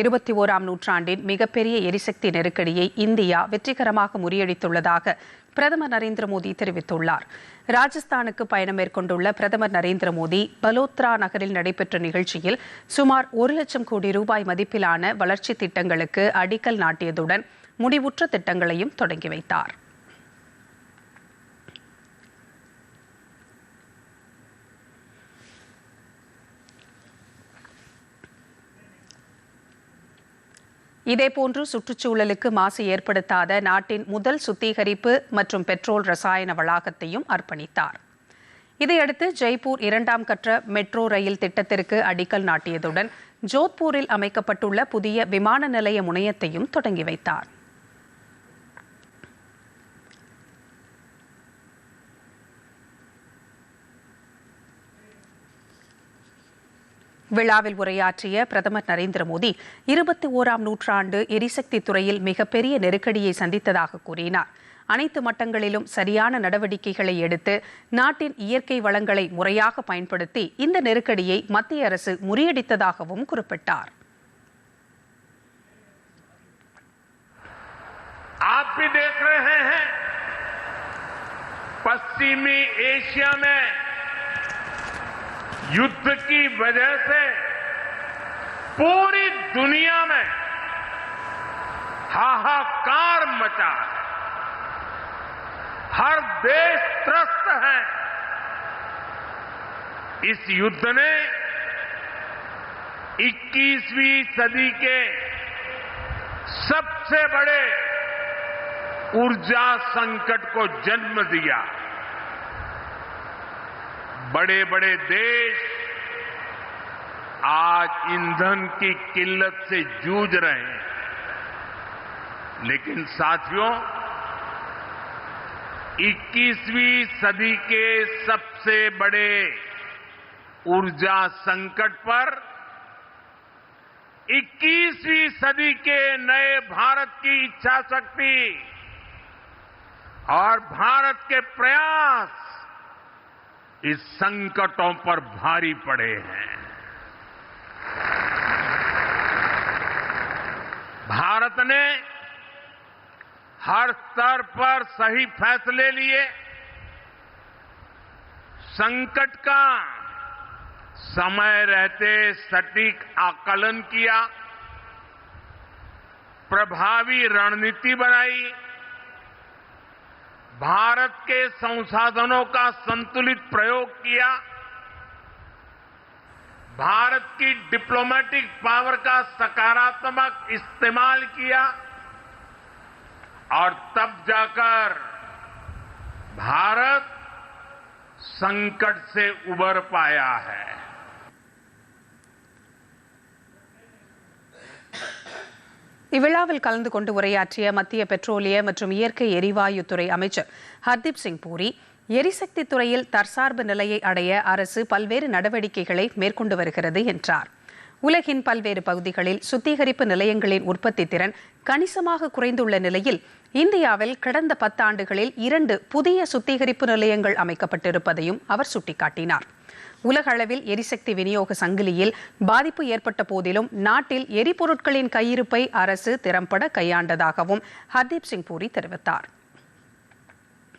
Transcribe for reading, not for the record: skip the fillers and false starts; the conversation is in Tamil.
21ஆம் நூற்றாண்டின் மிகப்பெரிய எரிசக்தி நெருக்கடியை இந்தியா வெற்றிகரமாக முறியடித்துள்ளதாக பிரதமர் நரேந்திர மோடி தெரிவித்துள்ளார். ராஜஸ்தானுக்கு பயணம் மேற்கொண்டுள்ள பிரதமர் நரேந்திர மோடி பலோத்ரா நகரில் நடைபெற்ற நிகழ்ச்சியில் சுமார் 1 லட்சம் கோடி ரூபாய் மதிப்பிலான வளர்ச்சி திட்டங்களுக்கு அடிக்கல் நாட்டியதுடன் முடிவுற்ற திட்டங்களையும் தொடங்கி வைத்தார். இதேபோன்று சுற்றுச்சூழலுக்கு மாசு ஏற்படுத்தாத நாட்டின் முதல் சுத்திகரிப்பு மற்றும் பெட்ரோல் ரசாயன வளாகத்தையும் அர்ப்பணித்தார். இதையடுத்து ஜெய்ப்பூர் 2ஆம் கட்ட மெட்ரோ ரயில் திட்டத்திற்கு அடிக்கல் நாட்டியதுடன் ஜோத்பூரில் அமைக்கப்பட்டுள்ள புதிய விமான நிலைய முனையத்தையும் தொடங்கி வைத்தார். விழாவில் உரையாற்றிய பிரதமர் நரேந்திர மோடி 21ஆம் நூற்றாண்டு எரிசக்தி துறையில் மிகப்பெரிய நெருக்கடியை சந்தித்ததாக கூறினார். அனைத்து மட்டங்களிலும் சரியான நடவடிக்கைகளை எடுத்து நாட்டின் இயற்கை வளங்களை முறையாக பயன்படுத்தி இந்த நெருக்கடியை மத்திய அரசு முறியடித்ததாகவும் குறிப்பிட்டார். आप भी देख रहे हैं पश्चिमी एशिया में युद्ध की वजह से पूरी दुनिया में हाहाकार मचा है। हर देश त्रस्त है। इस युद्ध ने 21वीं सदी के सबसे बड़े ऊर्जा संकट को जन्म दिया। बड़े बड़े देश आज ईंधन की किल्लत से जूझ रहे हैं, लेकिन साथियों 21वीं सदी के सबसे बड़े ऊर्जा संकट पर 21वीं सदी के नए भारत की इच्छा शक्ति और भारत के प्रयास इस संकटों पर भारी पड़े हैं। भारत ने हर स्तर पर सही फैसले लिए, संकट का समय रहते सटीक आकलन किया, प्रभावी रणनीति बनाई, भारत के संसाधनों का संतुलित प्रयोग किया, भारत की डिप्लोमेटिक पावर का सकारात्मक इस्तेमाल किया और तब जाकर भारत संकट से उबर पाया है। இவ்விழாவில் கலந்து கொண்டு உரையாற்றிய மத்திய பெட்ரோலிய மற்றும் இயற்கை எரிவாயு துறை அமைச்சர் ஹர்தீப் சிங் பூரி, எரிசக்தி துறையில் தற்சார்பு நிலையை அடைய அரசு பல்வேறு நடவடிக்கைகளை மேற்கொண்டு வருகிறது என்றார். உலகின் பல்வேறு பகுதிகளில் சுத்திகரிப்பு நிலையங்களின் உற்பத்தி திறன் கணிசமாக குறைந்துள்ள நிலையில் இந்தியாவில் கடந்த 10 ஆண்டுகளில் 2 புதிய சுத்திகரிப்பு நிலையங்கள் அமைக்கப்பட்டிருப்பதையும் அவர் சுட்டிக்காட்டினார். உலக அளவில் எரிசக்தி விநியோக சங்கிலியில் பாதிப்பு ஏற்பட்ட போதிலும் நாட்டில் எரிபொருட்களின் கையிருப்பை அரசு திறம்பட கையாண்டதாகவும் ஹர்தீப் சிங் பூரி தெரிவித்தார்.